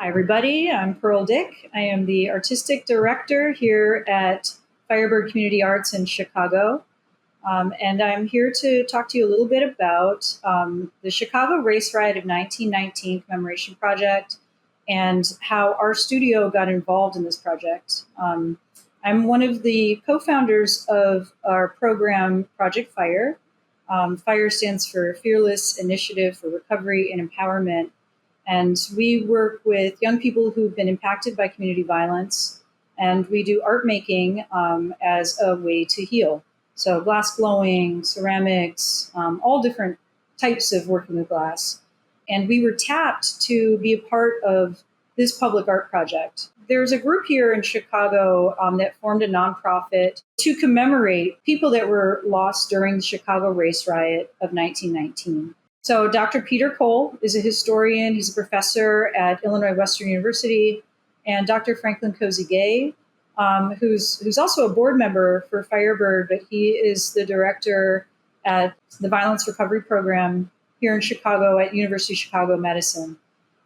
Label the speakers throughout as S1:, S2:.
S1: Hi, everybody. I'm Pearl Dick. I am the artistic director here at Firebird Community Arts in Chicago. And I'm here to talk to you a little bit about the Chicago Race Riot of 1919 Commemoration Project and how our studio got involved in this project. I'm one of the co-founders of our program, Project FIRE. FIRE stands for Fearless Initiative for Recovery and Empowerment. And we work with young people who've been impacted by community violence, and we do art making as a way to heal. So glass blowing, ceramics, all different types of working with glass. And we were tapped to be a part of this public art project. There's a group here in Chicago that formed a nonprofit to commemorate people that were lost during the Chicago Race Riot of 1919. So Dr. Peter Cole is a historian. He's a professor at Illinois Western University. And Dr. Franklin Cozy-Gay, who's also a board member for Firebird, but he is the director at the Violence Recovery Program here in Chicago at University of Chicago Medicine.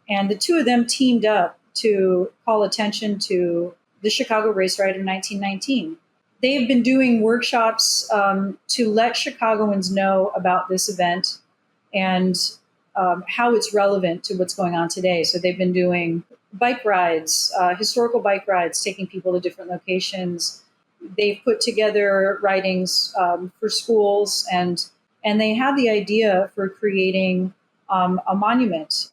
S1: And the two of them teamed up to call attention to the Chicago Race Riot of 1919. They have been doing workshops to let Chicagoans know about this event and how it's relevant to what's going on today. So they've been doing bike rides, historical bike rides, taking people to different locations. They've put together writings for schools, and they had the idea for creating a monument.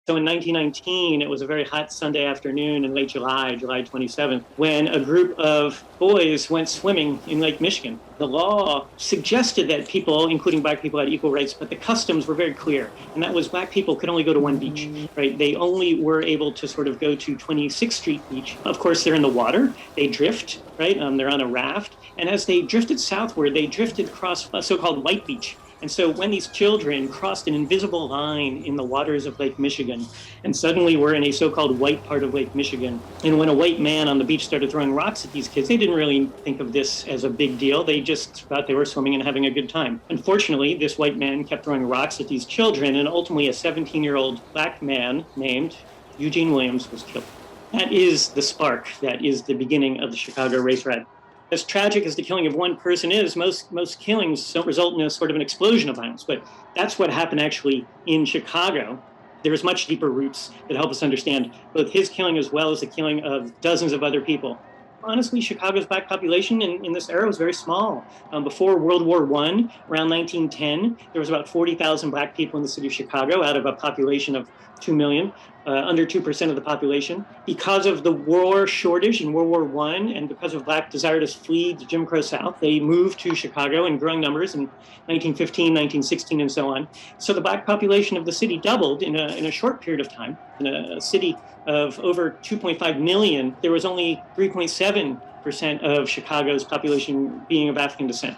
S2: So in 1919, it was a very hot Sunday afternoon in late July 27th, when a group of boys went swimming in Lake Michigan. The law suggested that people, including Black people, had equal rights, but the customs were very clear. And that was Black people could only go to one beach, right? They only were able to sort of go to 26th Street Beach. Of course, they're in the water. They drift, right? They're on a raft. And as they drifted southward, they drifted across a so-called White Beach. And so when these children crossed an invisible line in the waters of Lake Michigan, and suddenly we're in a so-called white part of Lake Michigan, and when a white man on the beach started throwing rocks at these kids, they didn't really think of this as a big deal. They just thought they were swimming and having a good time. Unfortunately, this white man kept throwing rocks at these children, and ultimately a 17-year-old Black man named Eugene Williams was killed. That is the spark. That is the beginning of the Chicago Race Riot. As tragic as the killing of one person is, most killings don't result in a sort of an explosion of violence, but that's what happened actually in Chicago. There's much deeper roots that help us understand both his killing as well as the killing of dozens of other people. Honestly, Chicago's Black population in this era was very small. Before World War I, around 1910, there was about 40,000 Black people in the city of Chicago out of a population of 2 million, under 2% of the population. Because of the war shortage in World War I and because of Black desire to flee the Jim Crow South, they moved to Chicago in growing numbers in 1915, 1916, and so on. So the Black population of the city doubled in a short period of time. In a city of over 2.5 million, there was only 3.7% of Chicago's population being of African descent.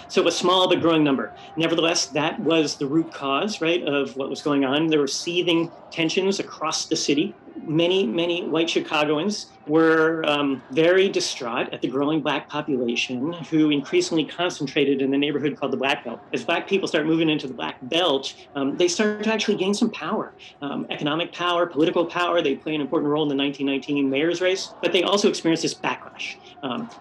S2: So a small but growing number. Nevertheless, that was the root cause, right, of what was going on. There were seething tensions across the city. Many white Chicagoans were very distraught at the growing Black population who increasingly concentrated in the neighborhood called the Black Belt. As Black people start moving into the Black Belt, they start to actually gain some power, economic power, political power. They play an important role in the 1919 mayor's race, but they also experience this backlash.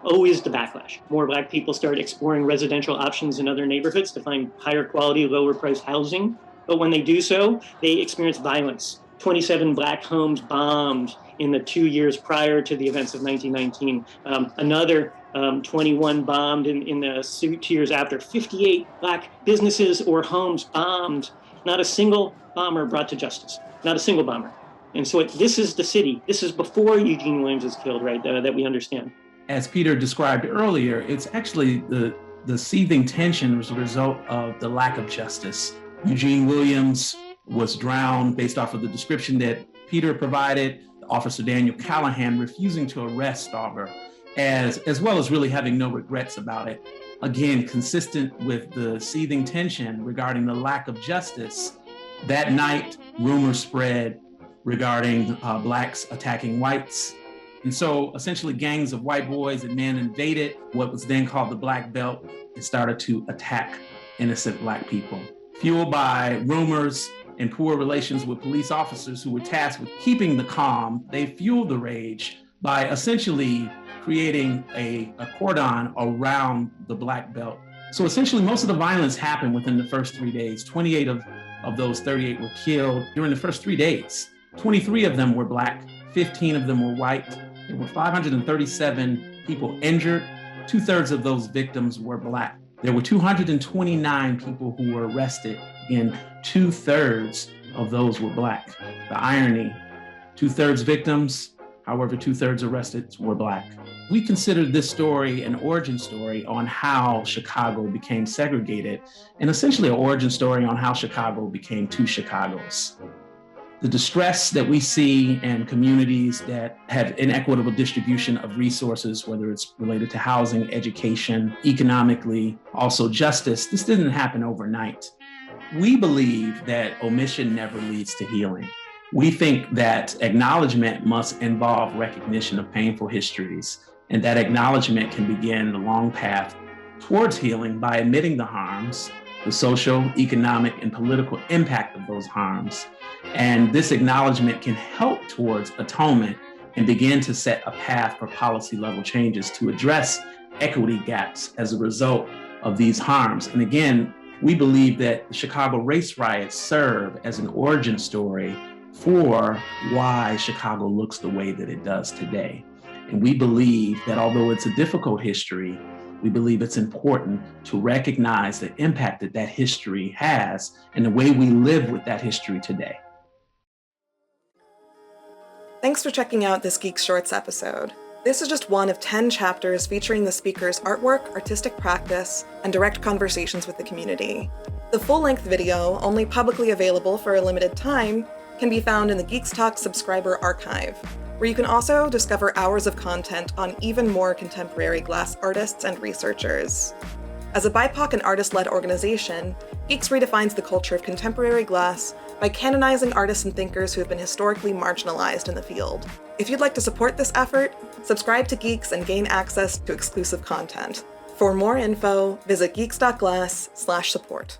S2: Always the backlash. More Black people start exploring residential options in other neighborhoods to find higher quality, lower priced housing. But when they do so, they experience violence. 27 Black homes bombed in the 2 years prior to the events of 1919. Another 21 bombed in the 2 years after. 58 Black businesses or homes bombed. Not a single bomber brought to justice. Not a single bomber. And so this is the city. This is before Eugene Williams is killed, right, that we understand.
S3: As Peter described earlier, it's actually the seething tension was a result of the lack of justice. Eugene Williams was drowned based off of the description that Peter provided, Officer Daniel Callahan refusing to arrest Stauber, as well as really having no regrets about it. Again, consistent with the seething tension regarding the lack of justice, that night rumors spread regarding Blacks attacking whites. And so essentially gangs of white boys and men invaded what was then called the Black Belt and started to attack innocent Black people. Fueled by rumors and poor relations with police officers who were tasked with keeping the calm, they fueled the rage by essentially creating a cordon around the Black Belt. So essentially, most of the violence happened within the first 3 days. 28 of those 38 were killed during the first 3 days. 23 of them were Black, 15 of them were white. There were 537 people injured. 2/3 of those victims were Black. There were 229 people who were arrested. Again, 2/3 of those were Black. The irony, 2/3 victims, however, 2/3 arrested were Black. We consider this story an origin story on how Chicago became segregated, and essentially an origin story on how Chicago became two Chicagos. The distress that we see in communities that have inequitable distribution of resources, whether it's related to housing, education, economically, also justice, this didn't happen overnight. We believe that omission never leads to healing. We think that acknowledgement must involve recognition of painful histories, and that acknowledgement can begin the long path towards healing by admitting the harms, the social, economic, and political impact of those harms. And this acknowledgement can help towards atonement and begin to set a path for policy level changes to address equity gaps as a result of these harms. And again, we believe that the Chicago Race Riot serve as an origin story for why Chicago looks the way that it does today. And we believe that although it's a difficult history, we believe it's important to recognize the impact that that history has and the way we live with that history today.
S4: Thanks for checking out this GEEX Shorts episode. This is just one of 10 chapters featuring the speaker's artwork, artistic practice, and direct conversations with the community. The full-length video, only publicly available for a limited time, can be found in the GEEX Talks subscriber archive, where you can also discover hours of content on even more contemporary glass artists and researchers. As a BIPOC and artist-led organization, GEEX redefines the culture of contemporary glass by canonizing artists and thinkers who have been historically marginalized in the field. If you'd like to support this effort, subscribe to GEEX and gain access to exclusive content. For more info, visit geeks.glass/support.